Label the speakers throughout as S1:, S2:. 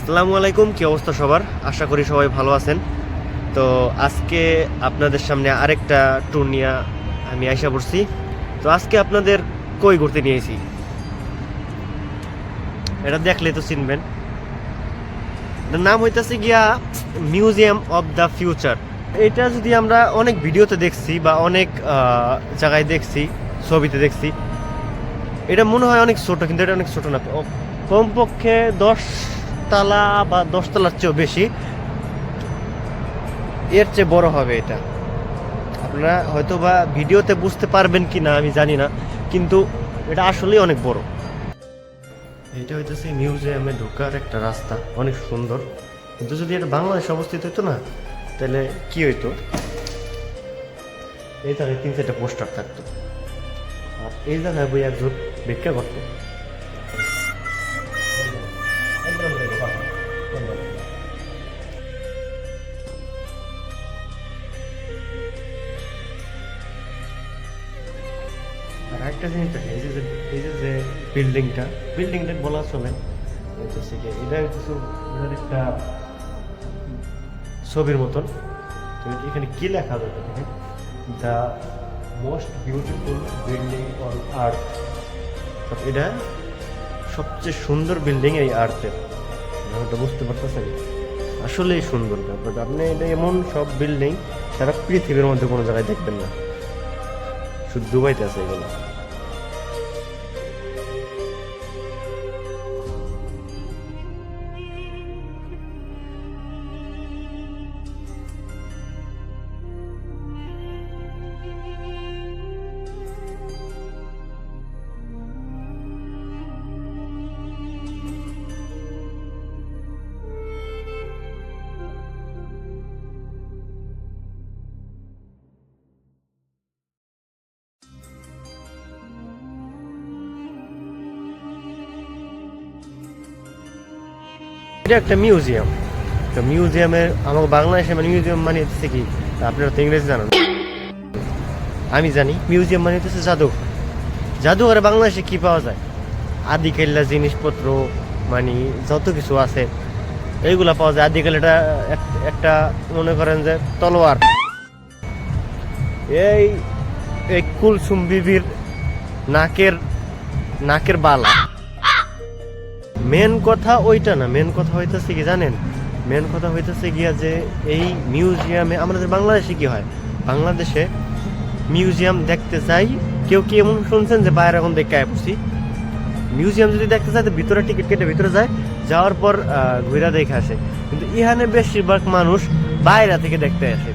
S1: আসসালামু আলাইকুম, কি অবস্থা সবার? আশা করি সবাই ভালো আছেন। তো আজকে আপনাদের সামনে আরেকটা ট্যুর নিয়ে আমি আশা করছি। তো আজকে আপনাদের কই ঘুরতে নিয়েছি, এটা দেখলে তো চিনবেন। এটার নাম হইতেছে গিয়া মিউজিয়াম অফ দ্য ফিউচার। এটা যদি আমরা অনেক ভিডিওতে দেখছি বা অনেক জায়গায় দেখছি, ছবিতে দেখছি, এটা মনে হয় অনেক ছোট, কিন্তু এটা অনেক ছোট না। কমপক্ষে 10 তলা বা 10 তলার চেয়েও বেশি, এর চেয়ে বড় হবে এটা। আপনারা হয়তো বা ভিডিওতে বুঝতে পারবেন কি না আমি জানি না, কিন্তু এটা আসলেই অনেক বড়। এটা হইতেছে মিউজিয়ামে ঢোকার একটা রাস্তা, অনেক সুন্দর। কিন্তু যদি এটা বাংলাদেশে অবস্থিত হতো না, তাহলে কি হইতো, এই জায়গায় 3-4টা পোস্টার থাকতো, আর এই জায়গায় বই একজন ভিক্ষা করতো। আর একটা জিনিস দেখেন, এই যে বিল্ডিংটা বলা চলে, এটা হচ্ছে একটা ছবির মতন। তো এখানে কি লেখা যাবে দেখেন, the most beautiful building on earth. এটা সবচেয়ে সুন্দর বিল্ডিং এই আর্থের। ওটা বুঝতে পারতেছেন, আসলেই সুন্দর। বাট আপনি এটা এমন সব বিল্ডিং সারা পৃথিবীর মধ্যে কোনো জায়গায় দেখবেন না, শুধু দুবাইতে আছে এগুলো। এটা একটা মিউজিয়াম। তো মিউজিয়ামের আমাকে বাংলাদেশে মানে মিউজিয়াম মানে হচ্ছে কি, আপনারা তো ইংরেজি জানেন, আমি জানি। মিউজিয়াম মানে হচ্ছে জাদুঘর। জাদুঘরে বাংলাদেশে কি পাওয়া যায়? আদিকাল্লা জিনিসপত্র, মানে যত কিছু আছে এইগুলা পাওয়া যায়। আদিকাল এটা একটা মনে করেন যে তলোয়ার, এই এই কুলসুম বিবির নাকের বালা। মেন কথা ওইটা না, মেন কথা হইতেছে কি জানেন, মেন কথা হইতেছে গিয়া যে এই মিউজিয়ামে আমাদের বাংলাদেশে কি হয়, বাংলাদেশে মিউজিয়াম দেখতে চাই, কেউ কি এমন শুনছেন যে বাইরে এখন দেখে পড়ছি? মিউজিয়াম যদি দেখতে চাই তো ভিতরে টিকিট কেটে ভিতরে যায়, যাওয়ার পর ঘুরা দেখে আসে। কিন্তু ইহানে বেশিরভাগ মানুষ বাইরে থেকে দেখতে আসে।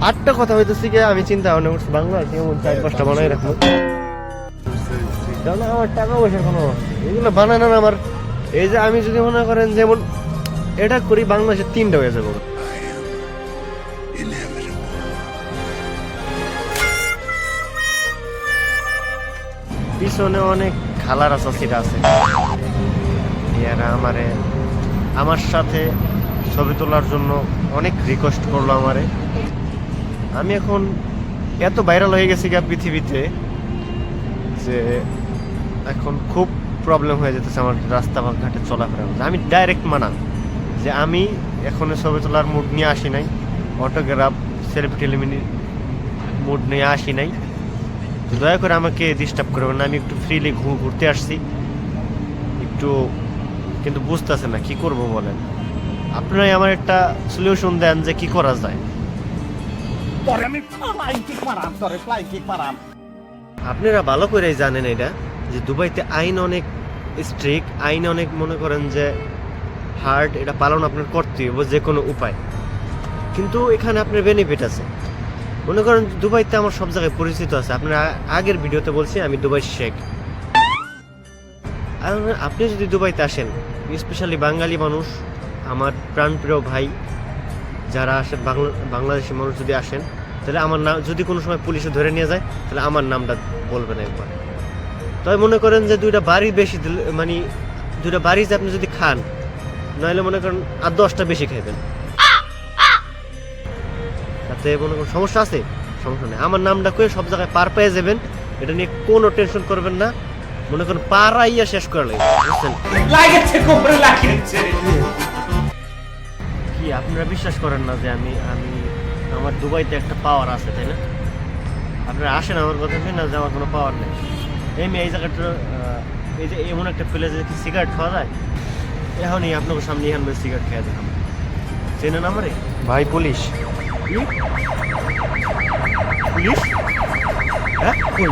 S1: আটটা কথা হইতেছি কি, আমি চিন্তা ভাবনা করছি বাংলাদেশে এমন 4-5টা বানাই রাখবো, কারণ আমার টাকা পয়সার কোনো, এগুলো বানানো না আমার। এই যে আমি যদি মনে করেন যেমন এটা করি, বাংলাদেশে 3টা হয়ে যাবো। পিছনে অনেক খালার চাচিরা আছে, এরা আমার সাথে ছবি তোলার জন্য অনেক রিকোয়েস্ট করলো আমারে। আমি এখন এত ভাইরাল হয়ে গেছি গা পৃথিবীতে যে এখন খুব প্রবলেম হয়ে যেতেছে আমার রাস্তা বা ঘাটে চলাফেরা। আমি ডাইরেক্ট মানা যে আমি এখন ছবি তোলার মুড নিয়ে আসি নাই, অটোগ্রাফ সেলফি টেলিমিনি মুড নিয়ে আসি নাই। তো দয়া করে আমাকে ডিস্টার্ব করবেন না, আমি একটু ফ্রিলি ঘুরতে আসছি একটু, কিন্তু বুঝতেছে না কি করব বলেন। আপনারাই আমার একটা সলিউশন দেন যে কি করা যায়। আপনারা ভালো করেই জানেন এটা, যে দুবাইতে আইন অনেক স্ট্রিক্ট, আইন অনেক মনে করেন যে হার্ড, এটা পালন আপনার করতেই হবে যে কোনো উপায়। কিন্তু এখানে আপনার বেনিফিট আছে। মনে করেন দুবাইতে আমার সব জায়গায় পরিচিত আছে, আপনারা আগের ভিডিওতে বলছি আমি দুবাই শেখ। আর আপনি যদি দুবাইতে আসেন, স্পেশালি বাঙালি মানুষ, আমার প্রাণপ্রিয় ভাই যারা আসেন, বাংলাদেশি মানুষ যদি আসেন, তাহলে আমার নাম যদি কোনো সময় পুলিশে ধরে নিয়ে যায়, তাহলে আমার নামটা বলবেন একবার। তাই মনে করেন যে 2টা বাড়ি বেশি দিলে, মানে 2টা বাড়ি যে আপনি যদি খান, নইলে মনে করেন আর 10টা বেশি খাইবেন, তাতে মনে করেন সমস্যা আছে? সমস্যা নেই, আমার নামটা কয়ে সব জায়গায় পার পেয়ে যাবেন, এটা নিয়ে কোনো টেনশন করবেন না। মনে করেন পাড়াইয়া শেষ করে লাগবে, বুঝছেন? কি আপনারা বিশ্বাস করেন না যে আমি আমি আমার দুবাইতে একটা পাওয়ার আছে, তাই না? আপনারা আসেন আমার কথা শুনে না যে আমার কোনো পাওয়ার নেই। এই জায়গাটা এই যে এমন একটা প্লেসে কি সিগারেট খাওয়া যায়? এখনই আপনার সামনে এখান সিগারেট খেয়ে দেখাম। চেনেন আমারে?
S2: ভাই পুলিশ।
S1: পুলিশ? হ্যাঁ কই?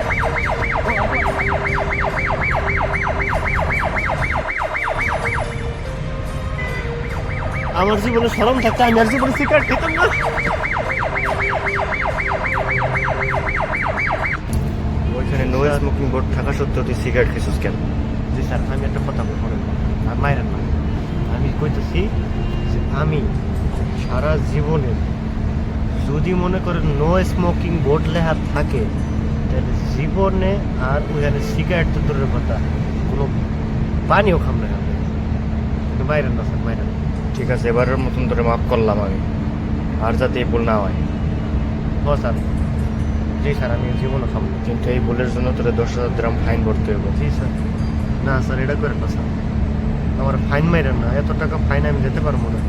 S1: আমার জীবনে শরম থাকতে আমি আর জীবনে সিগারেট খেতাম না। ওইখানে নো স্মোকিং বোর্ড থাকা সত্ত্বেও তুই সিগারেট খেছিস কেন? জি স্যার, আমি একটা কথা বলেন আর মাইরেন না। আমি কইতেছি যে আমি সারা জীবনে যদি মনে করেন নো স্মোকিং বোর্ড লেখা থাকে, তাহলে জীবনে আর ওইখানে সিগারেট তো দূরের কথা, কোনো পানিও খাম না আমি। কিন্তু মাইরেন না স্যার, মাইরেন না।
S2: ঠিক আছে, এবারের মতন ধরে মাফ করলাম আমি, আর যাতে এই ভুল না হয়।
S1: ও স্যার, জি স্যার, আমি জীবনে খাবো না।
S2: কিন্তু এই ভুলের জন্য তোরে 10,000 দিরহাম ফাইন ভরতে হবে।
S1: জি স্যার। না স্যার, এটা করেন না স্যার, আমার ফাইন মাইরেন না, এত টাকা ফাইন আমি দিতে পারবো না।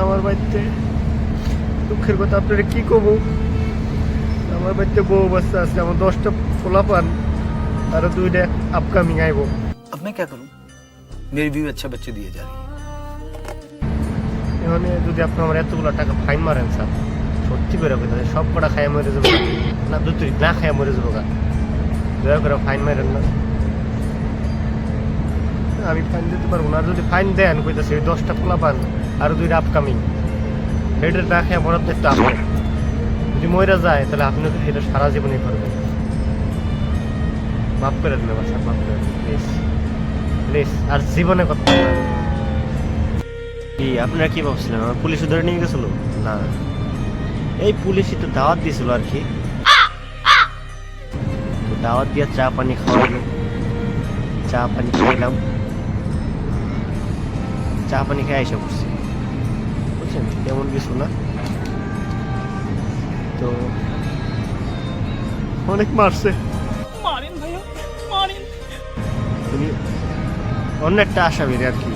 S1: আমার বাড়িতে দুঃখের কথা আপনারা কি কবো, আমার বাড়িতে বউ বাচ্চা আছে, আমার 10টা ফোলা পান, আরো 2টা আপকামিং আইব।
S3: अब मैं क्या करूं? मेरी बीवी अच्छा बच्चे दिए जा रही है।
S1: এখানে যদি আপনি আমার এতগুলো টাকা ফাইন মারেন স্যার, সত্যি করে বলতে সব কটা খাইয়া মরে যাবো না, দুটো না খাইয়া মরে যাবো গা। দয়া করে ফাইন মারেন না, আমি ফাইন দিতে পারবো না। আর যদি ফাইন দেন কইতাছে ওই 10টা ফোলা পান আরো 2টা আপকামিং, এটা না খেয়ে মরার তো একটু আপনি যদি মরে যায় তাহলে আপনি এটা সারা জীবনই করবেন। মাফ করে দেন স্যার, মাফ করে দেন প্লিজ, প্লিজ। আর জীবনে করতে না। কি আপনারা কি ভাবছিলেন আমার পুলিশে ধরে নিয়ে গেছিল? না, এই পুলিশই তো দাওয়াত দিয়েছিল আর কি, তো দাওয়াত দিয়ে চা পানি খাওয়াইলো, চা পানি খাইলাম, চা পানি খেয়ে এসে পড়ছি, বুঝছেন? তেমন কিছু না। তো অনেক মারছে, তুমি অনেকটা আসামির আর কি,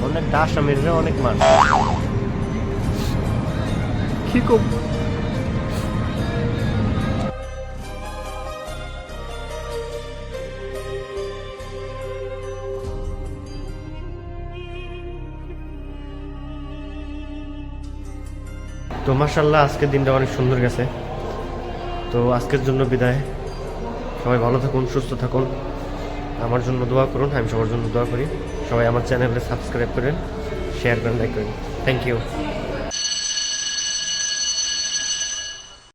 S1: অনেকটা আসামির অনেক মারছে। কি কম তো মাশাআল্লাহ, আজকের দিনটা অনেক সুন্দর গেছে। তো আজকের জন্য বিদায়, সবাই ভালো থাকুন, সুস্থ থাকুন, আমার জন্য দোয়া করুন, আমি সবার জন্য দোয়া করি। সবাই আমার চ্যানেলে সাবস্ক্রাইব করেন, শেয়ার করেন, লাইক করেন। Thank you.